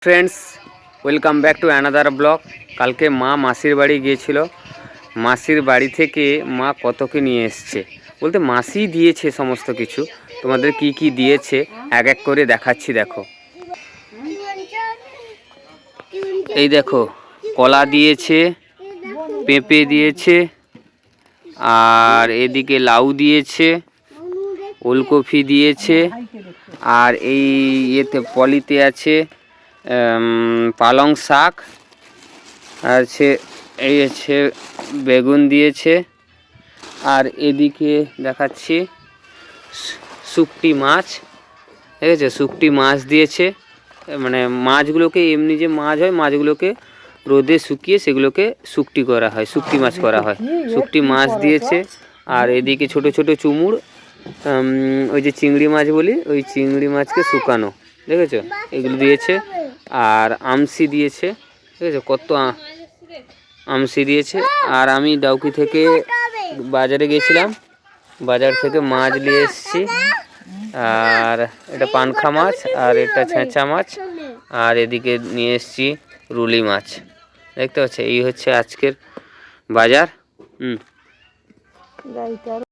Friends, welcome back to another blog. কালকে মা মাসির বাড়ি গিয়েছিল। মাসির বাড়ি থেকে মা কত কি নিয়ে এসছে, বলতে মাসি দিয়েছে সমস্ত কিছু। তোমাদের কি কি দিয়েছে এক এক করে দেখাচ্ছি। দেখো, এই দেখো, কলা দিয়েছে, পেঁপে দিয়েছে, আর এদিকে লাউ দিয়েছে, ওলকপি দিয়েছে, আর এই ইয়েতে পলিতে আছে পালং শাক, আছে এই আছে বেগুন দিয়েছে, আর এদিকে দেখাচ্ছি শুকটি মাছ, ঠিক আছে, শুকটি মাছ দিয়েছে। মানে মাছগুলোকে এমনি যে মাছ হয়, মাছগুলোকে রোদে শুকিয়ে সেগুলোকে শুকটি করা হয়, শুকটি মাছ করা হয়, শুকটি মাছ দিয়েছে। আর এদিকে ছোট ছোট চুমুর, ওই যে চিংড়ি মাছ বলি, ওই চিংড়ি মাছকে শুকানো, দেখেছো, এগুলো দিয়েছে। আর আমসি দিয়েছে, ঠিক আছে, কত আমসি দিয়েছে। আর আমি ডাউকি থেকে বাজারে গেছিলাম, বাজার থেকে মাছ নিয়ে এসেছি। আর এটা পানখা মাছ, আর এটা ছেঁচা মাছ, আর এদিকে নিয়ে এসেছি রুলি মাছ। দেখতে পাচ্ছ, এই হচ্ছে আজকের বাজার।